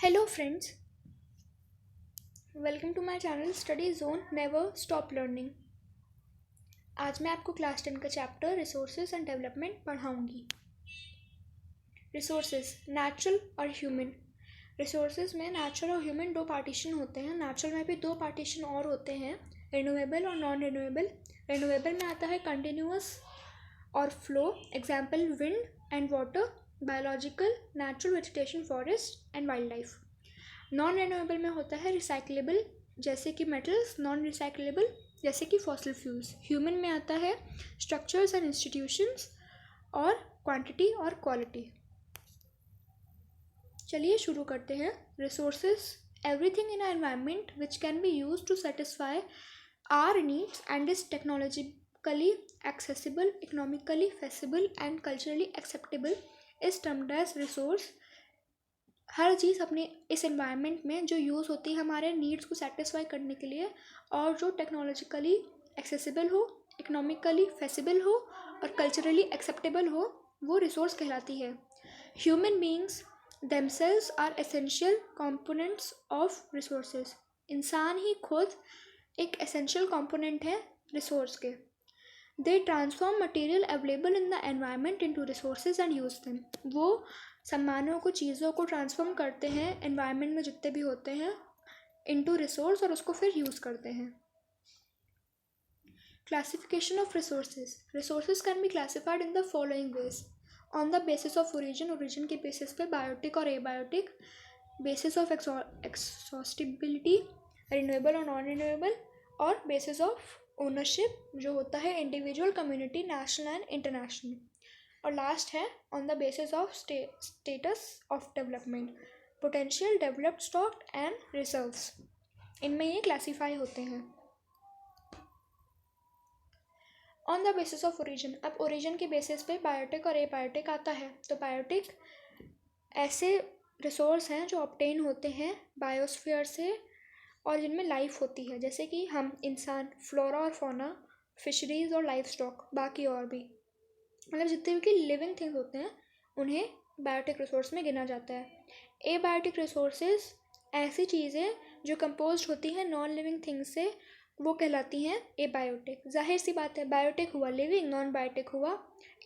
Hello friends, welcome to my channel study zone never stop learning. आज मैं आपको class 10 का चैप्टर रिसोर्सेज एंड डेवलपमेंट पढ़ाऊंगी। Resources natural और ह्यूमन। रिसोर्सेज में नेचुरल और ह्यूमन दो पार्टीशन होते हैं। नेचुरल में भी दो पार्टीशन और होते हैं, रिन्यूएबल और नॉन रिन्यूएबल। रिन्यूएबल में आता है कंटिन्यूअस और flow, example wind and water, biological, natural vegetation, forest and wild life. Non renewable में होता है रिसाइक्लेबल जैसे कि मेटल्स, नॉन रिसाइक्लेबल जैसे कि फॉसिल फ्यूल्स। ह्यूमन में आता है स्ट्रक्चर्स एंड इंस्टीट्यूशंस और क्वांटिटी और क्वालिटी। चलिए शुरू करते हैं। Resources everything in our environment which can be used to satisfy our needs and is technologically accessible, economically feasible and culturally acceptable is termed as resource. हर चीज़ अपने इस एनवायरनमेंट में जो यूज़ होती है हमारे नीड्स को सेटिस्फाई करने के लिए और जो टेक्नोलॉजिकली एक्सेसिबल हो, इकोनॉमिकली फेसिबल हो और कल्चरली एक्सेप्टेबल हो, वो रिसोर्स कहलाती है। Human beings themselves are essential components of resources. इंसान ही खुद एक एसेंशियल कंपोनेंट है रिसोर्स के। They transform material available in the environment into resources and use them. वो सामानों को, चीज़ों को ट्रांसफॉर्म करते हैं एनवायरनमेंट में जितने भी होते हैं इनटू रिसोर्स और उसको फिर यूज़ करते हैं। Classification of resources. Resources can be classified in the following veg. On the basis of origin, origin के बेसिस पे बायोटिक और एबायोटिक, बेसिस ऑफ एक्सॉस्टिबिलिटी, रिन्यूएबल और नॉन रिन्यूएबल, और बेसिस ऑफ ओनरशिप जो होता है individual, community, national and international, और last है on the basis of status of development, potential, developed, stock and reserves. इनमें ये क्लासीफाई होते हैं। On the basis of origin, अब ओरिजिन के बेसिस पे बायोटिक और एबायोटिक आता है। तो बायोटिक ऐसे रिसोर्स हैं जो ऑब्टेन होते हैं बायोस्फीयर से और जिनमें लाइफ होती है, जैसे कि हम इंसान, फ्लोरा और फौना, फिशरीज और लाइफ स्टॉक, बाकी और भी, मतलब जितने भी लिविंग थिंग्स होते हैं उन्हें बायोटिक रिसोर्स में गिना जाता है। एबायोटिक रिसोर्सेज ऐसी चीज़ें जो कंपोज होती हैं नॉन लिविंग थिंग्स से, वो कहलाती हैं एबायोटिक। जाहिर सी बात है, बायोटिक हुआ लिविंग, नॉन बायोटिक हुआ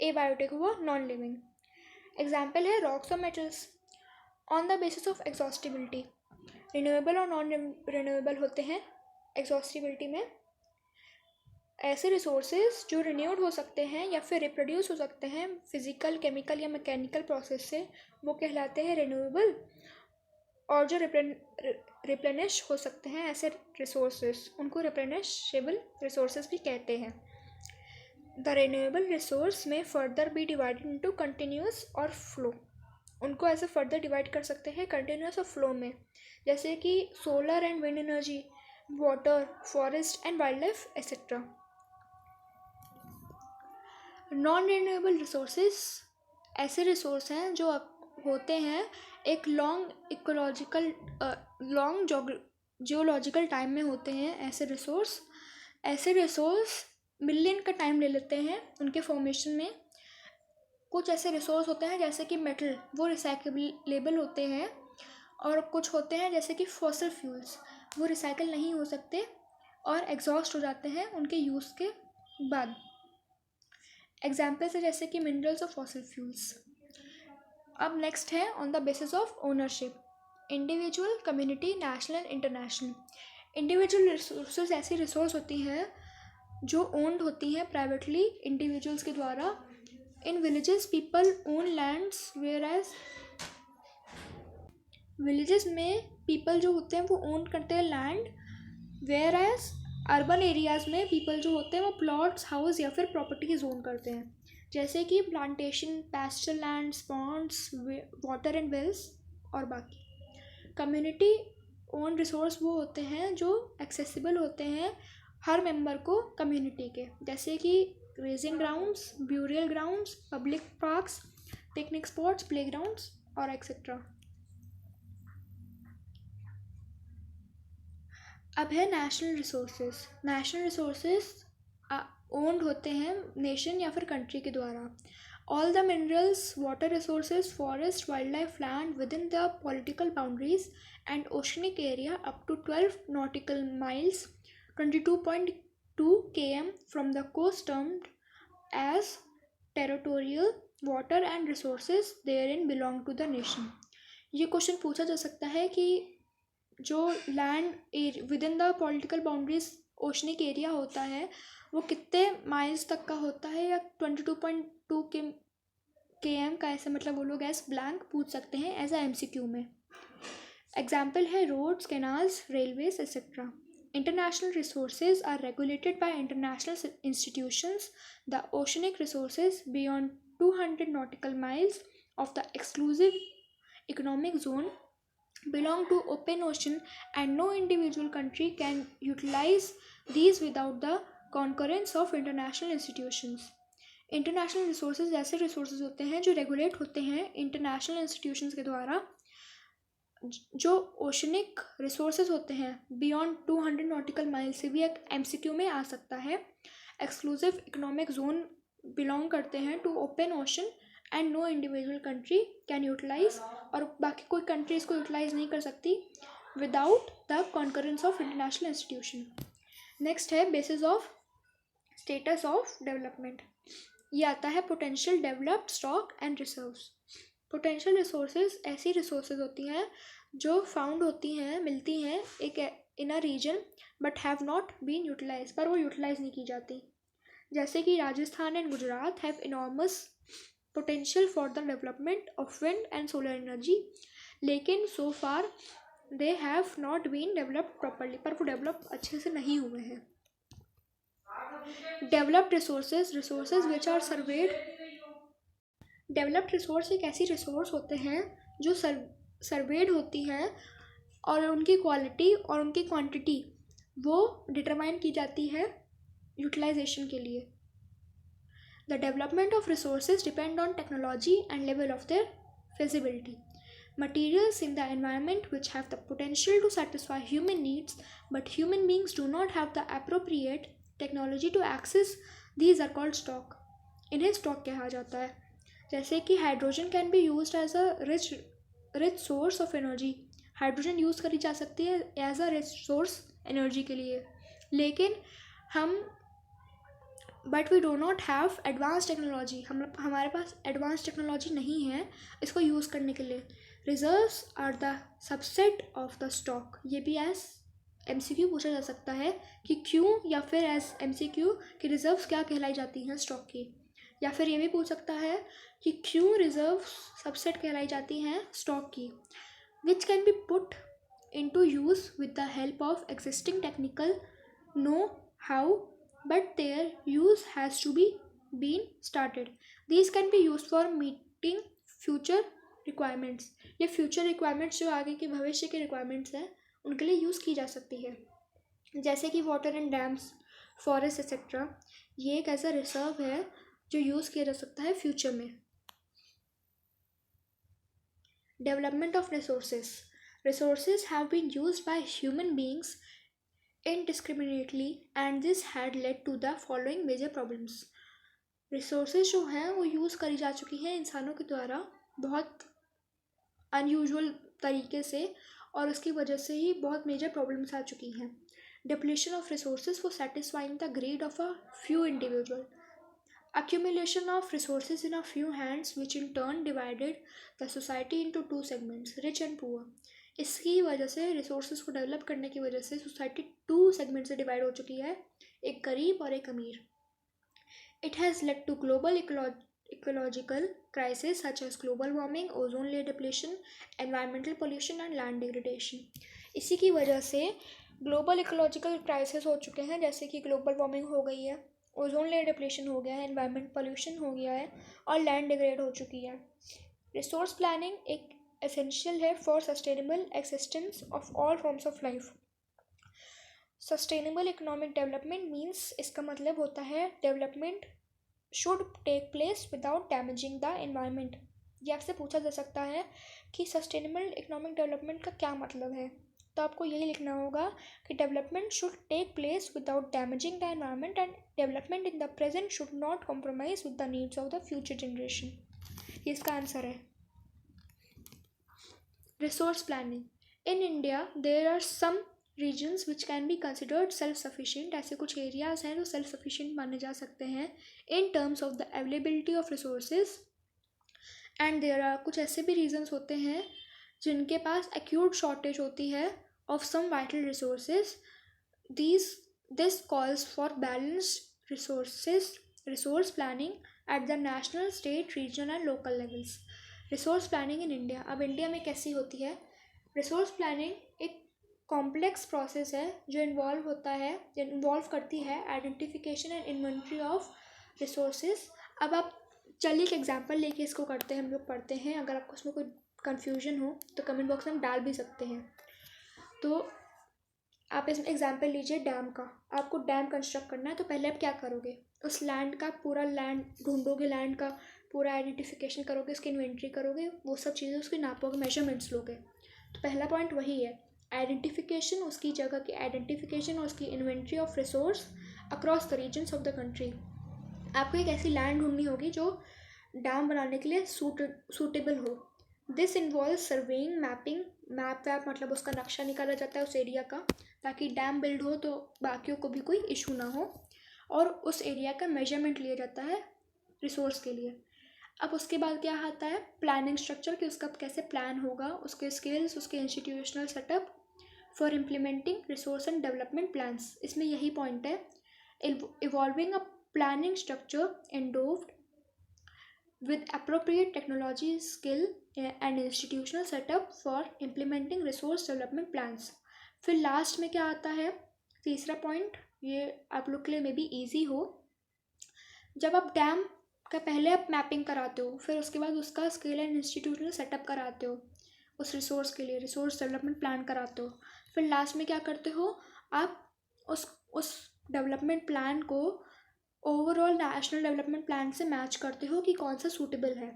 एबायोटिक हुआ नॉन लिविंग। एग्जाम्पल है रॉक्स और metals. On the basis of exhaustibility, renewable और नॉन रिन्यूएबल होते हैं। एग्जॉस्टिबिलिटी में ऐसे रिसोर्सेज जो रिन्यूड हो सकते हैं या फिर रिप्रोड्यूस हो सकते हैं फिजिकल, केमिकल या मैकेनिकल प्रोसेस से, वो कहलाते हैं रिन्यूएबल। और जो रिप्लेनिश हो सकते हैं ऐसे रिसोर्सेज, उनको रिप्लेनिशेबल रिसोर्सेज भी कहते हैं। द रिन्यूएबल रिसोर्स में further be divided into continuous और फ्लो। उनको ऐसे फर्दर डिवाइड कर सकते हैं कंटिन्यूअस और फ्लो में, जैसे कि solar and wind energy, water, forest and wild life etcetera. Non renewable resources ऐसे रिसोर्स हैं जो होते हैं एक लॉन्ग जियोलॉजिकल टाइम में होते हैं। ऐसे रिसोर्स मिलियन का टाइम ले लेते हैं उनके फॉर्मेशन में। कुछ ऐसे रिसोर्स होते हैं जैसे कि मेटल, वो रिसाइक्लेबल होते हैं, और कुछ होते हैं जैसे कि फॉसिल फ्यूल्स, वो रिसाइकल नहीं हो सकते और एग्जॉस्ट हो जाते हैं उनके यूज़ के बाद। एग्जाम्पल्स है जैसे कि मिनरल्स और फॉसिल फ्यूल्स। अब नेक्स्ट है on the basis of ownership, individual, community, national and international. Individual resources ऐसी रिसोर्स होती हैं जो ओन्ड होती हैं प्राइवेटली इंडिविजुअल्स के द्वारा। In villages people own lands, whereas villages में पीपल जो होते हैं वो ओन करते हैं land, whereas urban areas में पीपल जो होते हैं वो प्लॉट्स, हाउस या फिर प्रॉपर्टीज ओन करते हैं, जैसे कि plantation, pasture lands, ponds, water and wells और बाकी। कम्युनिटी ओन रिसोर्स वो होते हैं जो एक्सेसिबल होते हैं हर मेंबर को कम्युनिटी के, जैसे कि raising grounds, burial grounds, public parks, picnic spots, playgrounds और एक्सेट्रा। अब है national resources. National resources owned होते हैं नेशन या फिर कंट्री के द्वारा। All the minerals, water resources, forest, wildlife, land within the political boundaries and oceanic area up to 12 nautical miles, 22.2 km from the coast termed as territorial water and resources therein belong to the nation. ये question पूछा जा सकता है कि जो land with in the political boundaries oceanic area होता है वो कितने माइल्स तक का होता है, या 22.2 km का, ऐसे मतलब वो लोग एस ब्लैंक पूछ सकते हैं एज ए MCQ में. एग्जाम्पल है roads, canals, railways etcetera. International resources are regulated by international institutions. The oceanic resources beyond 200 nautical miles of the exclusive economic zone belong to open ocean and no individual country can utilize these without the concurrence of international institutions. International resources ऐसे resources होते हैं जो regulate होते हैं international institutions के द्वारा. जो oceanic resources होते हैं बियॉन्ड 200 नॉटिकल माइल से भी एक MCQ में आ सकता है. एक्सक्लूसिव इकोनॉमिक जोन बिलोंग करते हैं to open ocean and no individual country can utilize, और बाकी कोई कंट्री इसको यूटिलाइज नहीं कर सकती without the concurrence of international institution. Next है basis of status of development. ये आता है potential developed stock and reserves. Potential resources ऐसी रिसोर्सेज होती हैं जो फाउंड होती हैं, मिलती हैं एक in a region but have not been utilize, पर वो यूटिलाइज नहीं की जाती. जैसे कि Rajasthan and Gujarat have enormous potential for the development of wind and solar energy, लेकिन so far they have not been developed properly, पर वो डेवलप अच्छे से नहीं हुए हैं. Developed resources, resources which are surveyed. Developed resource एक ऐसी रिसोर्स होते हैं जो सर्वेड होती हैं और उनकी क्वालिटी और उनकी क्वांटिटी वो डिटरमाइन की जाती है यूटिलाइजेशन के लिए. The development of resources depend on technology and level of their feasibility. Materials in the environment which have the potential to satisfy human needs but human beings do not have the appropriate technology to access these are called stock. इन्हें stock कहा जाता है. जैसे कि hydrogen can be used as a rich source of energy. Hydrogen use करी जा सकती है as a rich source energy के लिए, लेकिन हम but we do not have advance technology. हमारे पास एडवांस टेक्नोलॉजी नहीं है इसको यूज़ करने के लिए. Reserves are the subset of the stock. ये भी एज MCQ पूछा जा सकता है कि क्यों, या फिर एज MCQ कि रिजर्व्स क्या कहलाई जाती हैं स्टॉक की. या फिर ये भी पूछ सकता है कि क्यों रिजर्व्स सबसेट कहलाई जाती हैं स्टॉक की. विच can B put into use with the help of existing technical know how but their use has to be been started. These can be used for meeting future requirements. ये future requirements जो आगे के भविष्य के requirements हैं उनके लिए use की जा सकती है. जैसे कि water and dams, forest etc. ये एक ऐसा रिजर्व है जो यूज़ किया जा सकता है फ्यूचर में. Development of resources. Resources have been used by human beings indiscriminately and this had led to the following major problems. Resources जो हैं वो यूज़ करी जा चुकी हैं इंसानों के द्वारा बहुत अनयूजुअल तरीके से, और उसकी वजह से ही बहुत मेजर प्रॉब्लम्स आ चुकी हैं. Depletion of resources for satisfying the greed of a few individual. accumulation of resources in a few hands which in turn divided the society into two segments, rich and poor. इसकी वजह से resources को develop करने की वजह से society 2 segment से divide हो चुकी है, एक गरीब और एक अमीर. It has led to global ecological crisis such as global warming, ozone layer depletion, environmental pollution and land degradation. इसी की वजह से ग्लोबल इकोलॉजिकल क्राइसिस हो चुके हैं, जैसे कि ग्लोबल वार्मिंग हो गई है, ओजोन लेयर डिप्लेशन हो गया है, एनवायरमेंट पोल्यूशन हो गया है और लैंड डिग्रेड हो चुकी है. रिसोर्स प्लानिंग एक एसेंशियल है for sustainable existence of all forms of life. Sustainable economic development means, इसका मतलब होता है development should take place without damaging the environment. ये आपसे पूछा जा सकता है कि सस्टेनेबल इकोनॉमिक डेवलपमेंट का क्या मतलब है. तो आपको यही लिखना होगा कि development should take place without damaging the environment and development in the present should not compromise with the needs of the future generation. ये इसका आंसर है। Resource planning. In India there are some regions which can be considered self sufficient. ऐसे कुछ areas हैं जो self sufficient माने जा सकते हैं in terms of the availability of resources, and there are कुछ ऐसे भी रीजन्स होते हैं जिनके पास एक्यूट शॉर्टेज होती है of some vital resources. This calls for balanced resource planning at the national, state, regional and local levels. Resource planning in India. अब India में कैसी होती है? रिसोर्स प्लानिंग एक कॉम्प्लेक्स प्रोसेस है जो इन्वॉल्व करती है identification and inventory of resources. अब आप चलिए एक एग्जांपल लेके इसको करते हैं, हम लोग पढ़ते हैं। अगर आपको उसमें कोई कन्फ्यूजन हो तो कमेंट बॉक्स में हम डाल भी सकते हैं। तो आप इसमें एग्जांपल लीजिए डैम का। आपको डैम कंस्ट्रक्ट करना है तो पहले आप क्या करोगे? उस लैंड का पूरा लैंड ढूंढोगे, लैंड का पूरा आइडेंटिफिकेशन करोगे, उसकी इन्वेंट्री करोगे, वो सब चीज़ें उसकी नापोगे, मेजरमेंट्स लोगे। तो पहला पॉइंट वही है, आइडेंटिफिकेशन, उसकी जगह की आइडेंटिफिकेशन और उसकी inventory of resource across the regions of the country. आपको एक ऐसी लैंड ढूंढनी होगी जो डैम बनाने के लिए सूटेबल हो। This involve surveying, mapping, map वैप मतलब उसका नक्शा निकाला जाता है उस एरिया का, ताकि डैम बिल्ड हो तो बाकियों को भी कोई इशू ना हो, और उस एरिया का मेजरमेंट लिया जाता है रिसोर्स के लिए। अब उसके बाद क्या आता है? प्लानिंग स्ट्रक्चर, कि उसका कैसे प्लान होगा, उसके स्किल्स, उसके institutional setup for implementing resource and development plans. इसमें यही पॉइंट है, evolving a planning structure endowed with appropriate technology, skill and institutional setup for implementing resource development plans। फिर लास्ट में क्या आता है? तीसरा पॉइंट, ये आप लोग के लिए मे बी ईजी हो। जब आप डैम का पहले आप मैपिंग कराते हो, फिर उसके बाद उसका स्किल एंड इंस्टीट्यूशनल सेटअप कराते हो, उस रिसोर्स के लिए रिसोर्स डेवलपमेंट प्लान कराते हो, फिर लास्ट में क्या करते हो? आप उस डेवलपमेंट प्लान को ओवरऑल नेशनल डेवलपमेंट प्लान से मैच करते हो कि कौन सा सूटेबल है।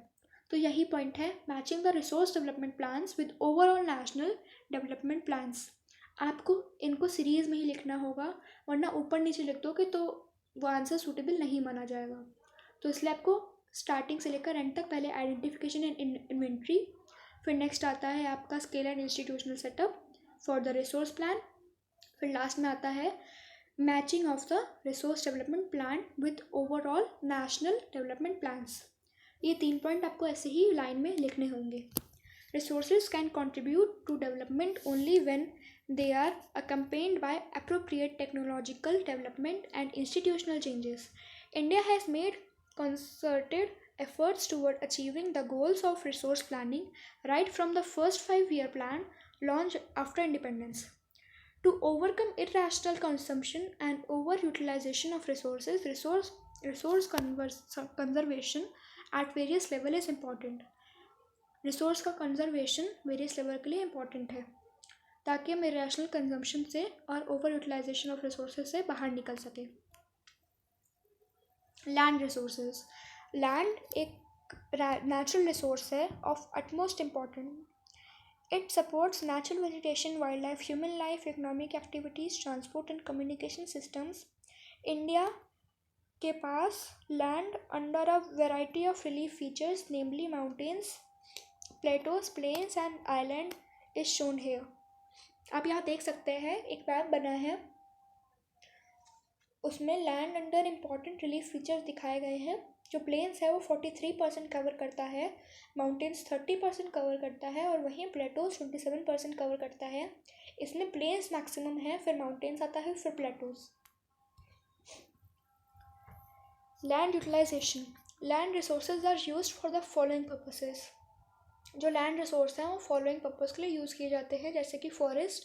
तो यही पॉइंट है, matching the resource development plans with overall national development plans. आपको इनको सीरीज में ही लिखना होगा, वरना ऊपर नीचे लिख दोगे तो वो आंसर सूटेबल नहीं माना जाएगा। तो इसलिए आपको स्टार्टिंग से लेकर एंड तक पहले आइडेंटिफिकेशन एंड इन्वेंट्री, फिर नेक्स्ट आता है आपका scale and institutional setup for the resource plan, फिर लास्ट में आता है matching of the resource development plan with overall national development plans. ये 3 पॉइंट आपको ऐसे ही लाइन में लिखने होंगे। Resources can contribute to development only when they are accompanied by appropriate technological development and institutional changes. India has made concerted efforts toward achieving the goals of resource planning right from the first 5-year plan launched after independence. To overcome irrational consumption and overutilization of resources, resource conservation at various level is important. Resource का conservation various level के लिए important है, ताकि हम irrational consumption से और over utilisation of resources से बाहर निकल सके। Land resources. लैंड एक नेचुरल रिसोर्स है of utmost important. It supports natural vegetation, wild life, human life, economic activities, transport and communication systems. India के पास land under a variety of relief features namely mountains, plateaus, plains and island is shown here. आप यहाँ देख सकते हैं एक map बना है, उसमें land under important relief features दिखाए गए हैं। जो प्लेन्स है वो 43% कवर करता है, माउंटेन्स 30% कवर करता है, और वहीं प्लेटोज 27% कवर करता है। इसमें प्लेन्स मैक्सिमम है, फिर माउंटेन्स आता है, फिर plateaus. Land utilisation. Land resources are used for the following purposes. जो लैंड रिसोर्स हैं वो फॉलोइंग पर्पस के लिए यूज़ किए जाते हैं, जैसे कि forest,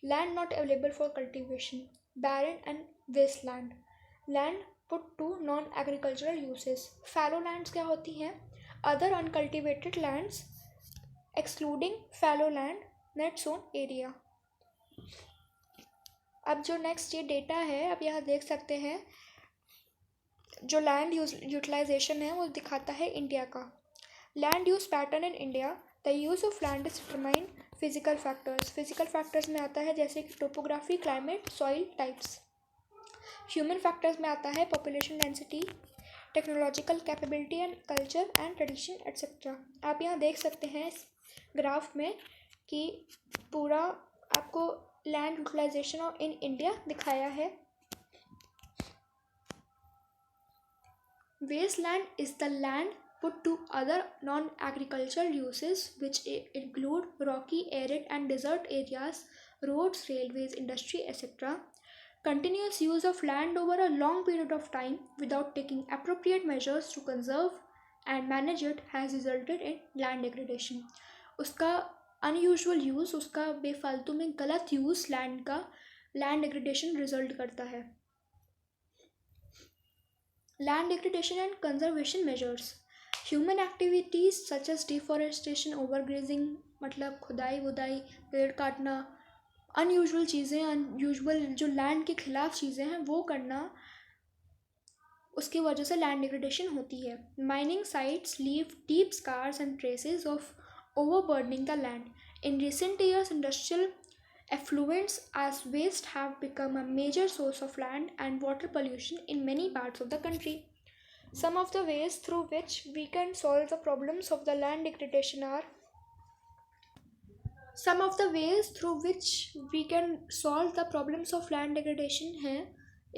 land not available for cultivation, barren and waste land, land put to non agricultural uses. Fallow lands क्या होती हैं? Other uncultivated lands excluding fallow land net sown area. अब जो नेक्स्ट ये डेटा है, अब यहाँ देख सकते हैं जो लैंड यूटिलाइजेशन है वो दिखाता है इंडिया का। Land use pattern in India. The use of land is determined physical factors में आता है जैसे कि topography, climate, soil types. Human factors में आता है population density, technological capability and culture and tradition etcetera. आप यहाँ देख सकते हैं इस ग्राफ में कि पूरा आपको लैंड यूटिलाइजेशन इन इंडिया दिखाया है। Wasteland is the land put to other non-agricultural uses which include rocky, arid and desert areas, roads, railways, industry, etc. Continuous use of land over a long period of time without taking appropriate measures to conserve and manage it has resulted in land degradation. उसका unusual use, उसका बेफालतू में गलत use land का land degradation result करता है। Land degradation and conservation measures. Human activities such as deforestation, overgrazing मतलब खुदाई वुदाई, पेड़ काटना, अनयूजुअल चीज़ें, अनयूजुअल जो लैंड के खिलाफ चीज़ें हैं वो करना, उसकी वजह से लैंड डिग्रेडेशन होती है। Mining sites leave deep scars and traces of overburdening the land. In recent years, industrial effluents as waste have become a major source of land and water pollution in many parts of the country. Some of the ways through which we can solve the problems of the land degradation are हैं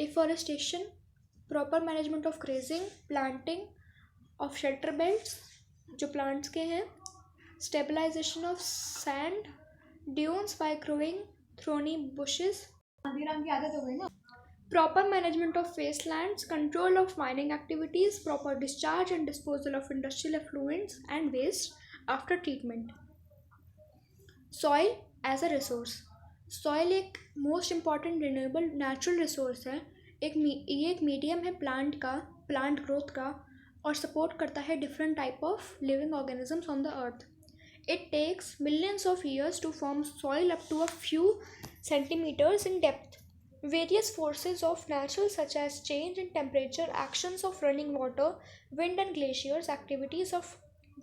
afforestation, proper management of grazing, planting of shelter belts जो plants के हैं, stabilization of sand dunes by growing thorny bushes, proper management of wastelands, control of mining activities, proper discharge and disposal of industrial effluents and waste after treatment. Soil as a resource. Soil एक most important renewable natural resource है। ये एक medium है plant growth का और support करता है different type of living organisms on the earth. It takes millions of years to form soil up to a few centimeters in depth. Various forces of nature such as change in temperature, actions of running water, wind and glaciers, activities of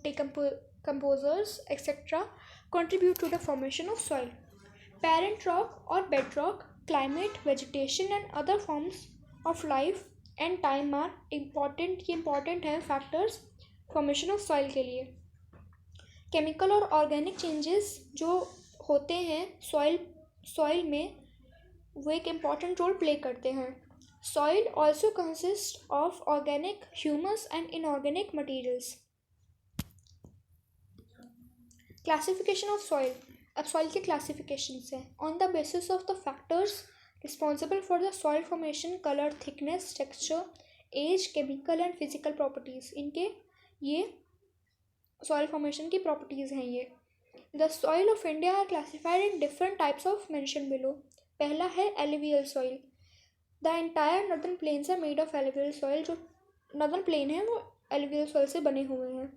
decomposers, etc. contribute to the formation of soil. Parent rock or bedrock, climate, vegetation and other forms of life and time are important है factors formation of soil के लिए। Chemical और organic changes जो होते हैं soil में वो एक इम्पॉर्टेंट रोल प्ले करते हैं। Soil also consist of organic, humus and inorganic materials. Classification of soil. अब सॉइल के क्लासिफिकेशंस हैं। On the basis of the factors responsible for the soil formation, colour, thickness, texture, age, chemical and physical properties, इनके ये soil formation की properties हैं ये। The soil of India are classified in different types of mention below. पहला है alluvial soil. The entire northern plains are made of alluvial soil. जो northern plain है वो एलुवियल सॉइल से बने हुए हैं।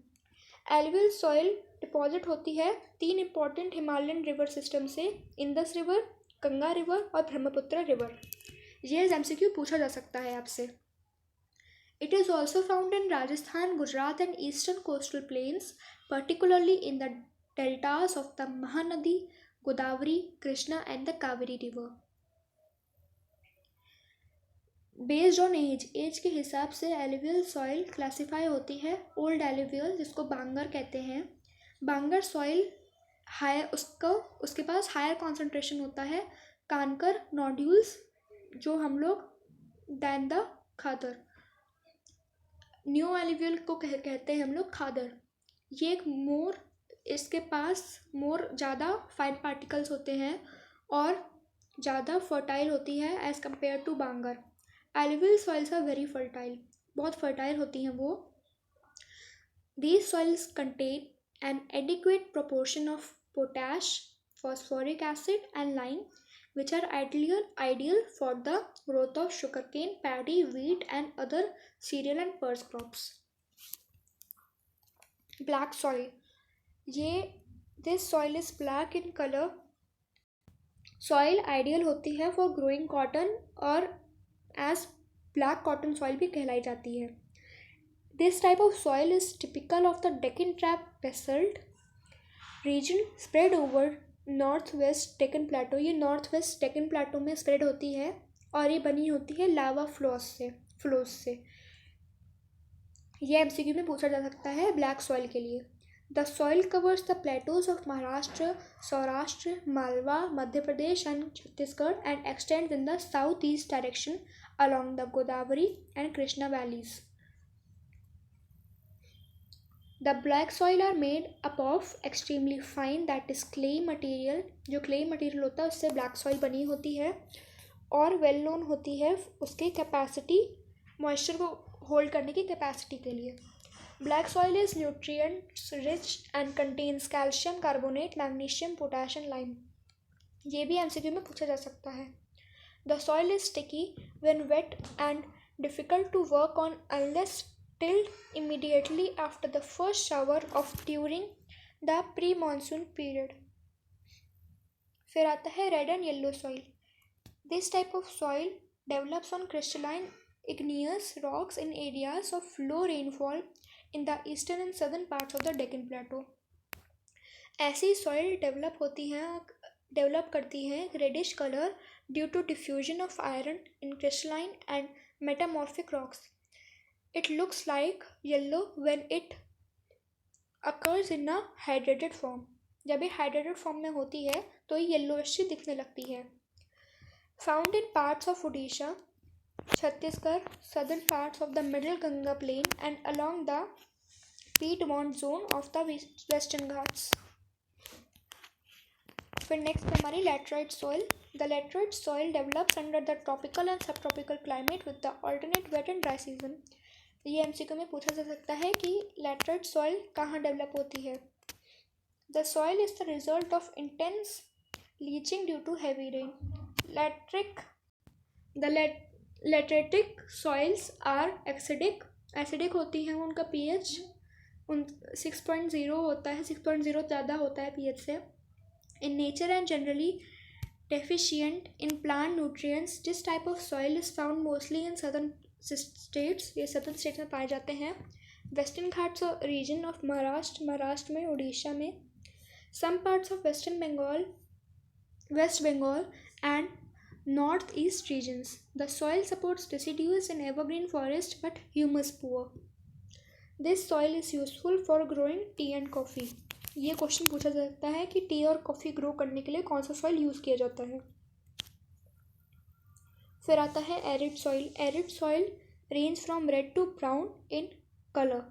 एलुवियल सॉइल डिपॉजिट होती है 3 इंपॉर्टेंट हिमालयन रिवर सिस्टम से, इंदस रिवर, गंगा रिवर और ब्रह्मपुत्र रिवर। ये एमसीक्यू पूछा जा सकता है आपसे। It is also found in Rajasthan, Gujarat and eastern coastal plains, particularly in the deltas of the Mahanadi, Godavari, Krishna and the Kaveri river. Based on age के हिसाब से alluvial soil classify होती है। Old alluvial जिसको बांगर कहते हैं, बांगर soil उसके पास higher concentration होता है कांकर nodules जो हम लोग than the khadar. New alluvial को कहते हैं हम लोग खादर। ये एक इसके पास ज़्यादा फाइन पार्टिकल्स होते हैं और ज़्यादा फर्टाइल होती है as compare to bangar. Alluvial soils are very fertile, बहुत फर्टाइल होती हैं वो। These soils contain an adequate proportion of potash, phosphoric acid and lime which are ideal for the growth of sugarcane, paddy, wheat and other cereal and pulse crops. Black soil. This soil is black in color. Soil ideal होती है for growing cotton और as black cotton soil भी कहलाई जाती है। This type of soil is typical of the Deccan Trap basalt region spread over north west Deccan plateau, ये north west Deccan प्लेटो में spread होती है और ये बनी होती है लावा फ्लोस से। ये एमसीक्यू में पूछा जा सकता है ब्लैक सॉइल के लिए। The soil covers the Plato's of Maharashtra, Saurashtra, Malwa, Madhya Pradesh and Chhattisgarh and extend in the south east direction along the Godavari and Krishna valleys. The black soil are made up of extremely fine, that is clay material. जो clay material होता है उससे black soil बनी होती है और well known होती है उसके capacity, moisture को hold करने की capacity के लिए. Black soil is nutrient rich and contains calcium carbonate, magnesium, potassium, lime. ये भी MCQ में पूछा जा सकता है. The soil is sticky when wet and difficult to work on unless tilled immediately after the first shower of during the pre-monsoon period. फिर आता है red and yellow soil. This type of soil develops on crystalline igneous rocks in areas of low rainfall in the eastern and southern parts of the Deccan Plateau. ऐसी soil develop करती हैं reddish colour due to diffusion of iron in crystalline and metamorphic rocks. It looks like yellow when it occurs in a hydrated form. जब ये hydrated form में होती है तो ये yellowish सी दिखने लगती है. Found in parts of Odisha, Chhattisgarh, southern parts of the Middle Ganga plain and along the Piedmont zone of the Western Ghats. फिर नेक्स्ट है हमारी laterite soil. The laterite soil develops under the tropical and sub tropical climate with the alternate wet and dry season. ये MCQ में पूछा जा सकता है कि लैटराइट सॉइल कहाँ डेवलप होती है. The soil is the result of intense leaching due to heavy rain. Lateritic soils are acidic होती हैं. उनका pH 6.0 होता है, 6.0 ज़्यादा होता है pH से. In nature and generally deficient in plant nutrients, this type of soil is found mostly in southern states. ये southern states में पाए जाते हैं. Western Ghats region of Maharashtra में, उड़ीसा में, some parts of West Bengal and northeast regions. The soil supports deciduous and evergreen forest but humus poor. This soil is useful for growing tea and coffee. ये question पूछा जा सकता है कि T और coffee grow करने के लिए कौन सा सॉइल यूज़ किया जाता है. फिर आता है arid soil. Arid soil range from red to brown in colour.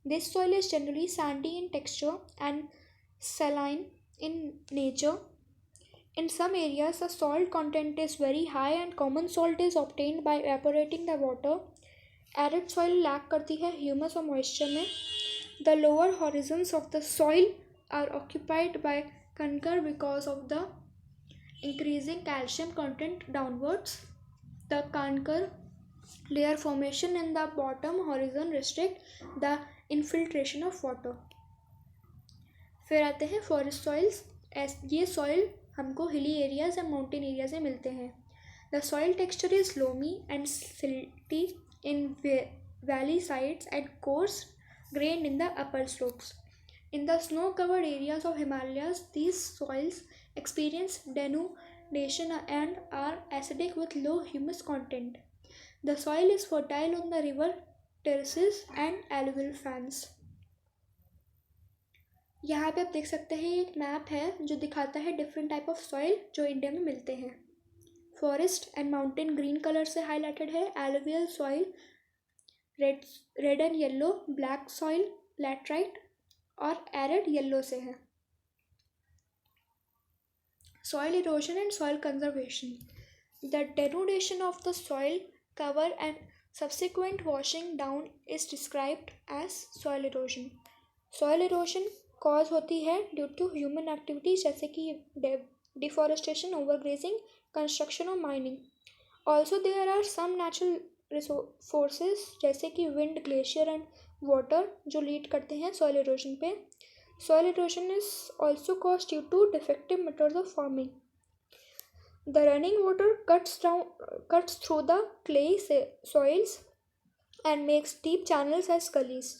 This soil is generally sandy in texture and saline in nature. In some areas, the salt content is very high and common salt is obtained by evaporating the water. Arid soil lack करती है humus और moisture में. The lower horizons of the soil are occupied by conker because of the increasing calcium content downwards. The conker layer formation in the bottom horizon restrict the infiltration of water. फिर आते हैं forest soils. ये soil हमको hilly areas and mountain areas में मिलते हैं. The soil texture is loamy and silty in valley sides and course grained in the upper slopes. In the snow-covered areas of Himalayas, these soils experience denudation and are acidic with low humus content. The soil is fertile on the river terraces and alluvial fans. यहाँ पे आप देख सकते हैं एक map है जो दिखाता है डिफरेंट टाइप ऑफ सॉइल जो इंडिया में मिलते हैं. Forest and mountain green colour से हाईलाइटेड है. Alluvial soil red and yellow, black soil laterite और एरिड येलो से है. Soil erosion and soil conservation. The denudation of the soil cover and subsequent washing down is described as soil erosion. soil erosion cause होती है due to human activities जैसे कि deforestation, overgrazing, construction और mining. Also there are some natural forces जैसे कि wind, glacier and water जो lead करते हैं सॉइल इरोजन पे. Soil erosion is also cause due to defective methods of farming. The running water cuts through the clay soils and makes deep channels as gullies.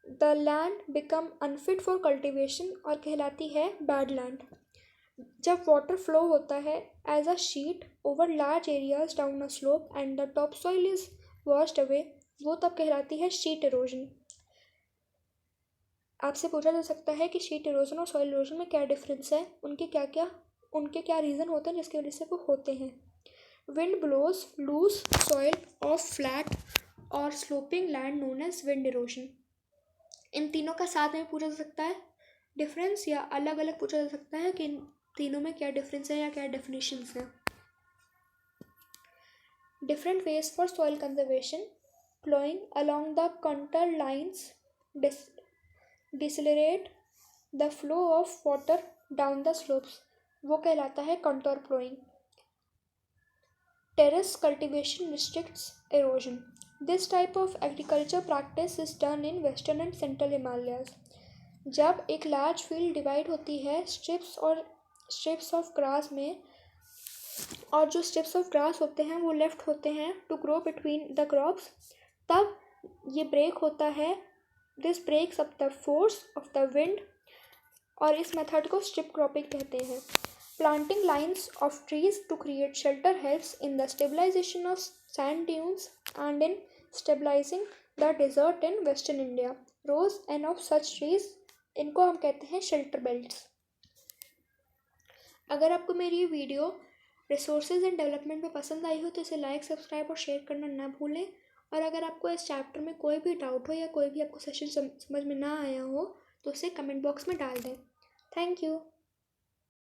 The land become unfit for cultivation और कहलाती है bad land. जब water flow होता है as a sheet over large areas down a slope and the top soil is washed away, वो तब कहलाती है शीट इरोजन। आपसे पूछा जा सकता है कि शीट इरोजन और सॉइल इरोजन में क्या डिफरेंस है, उनके क्या रीज़न होते हैं जिसकी वजह से वो होते हैं। Wind blows loose soil off flat और sloping land known as wind erosion. इन तीनों का साथ में पूछा जा सकता है डिफरेंस, या अलग अलग पूछा जा सकता है कि इन तीनों में क्या डिफरेंस है या क्या डेफिनेशंस हैं। Different ways for soil conservation. Ploughing along the counter lines decelerate the flow of water down the slopes, वो कहलाता है contour ploughing. Terrace cultivation restricts erosion. This type of agriculture practice is done in western and central Himalayas. जब एक large field divide होती है strips of grass में, और जो स्ट्रिप्स ऑफ ग्रास होते हैं वो लेफ्ट होते हैं to grow between the crops, तब ये ब्रेक होता है। This breaks up the force of the wind, और इस मेथड को स्ट्रिप क्रॉपिंग कहते हैं। Planting lines of trees to create shelter helps in the stabilization of sand dunes and in stabilizing the desert in western India. Rows and of such trees, इनको हम कहते हैं shelter belts. अगर आपको मेरी ये वीडियो रिसोर्सेज एंड डेवलपमेंट में पसंद आई हो तो इसे लाइक, सब्सक्राइब और शेयर करना ना भूलें। और अगर आपको इस चैप्टर में कोई भी डाउट हो या कोई भी आपको सेशन समझ में ना आया हो तो उसे कमेंट बॉक्स में डाल दें। Thank you.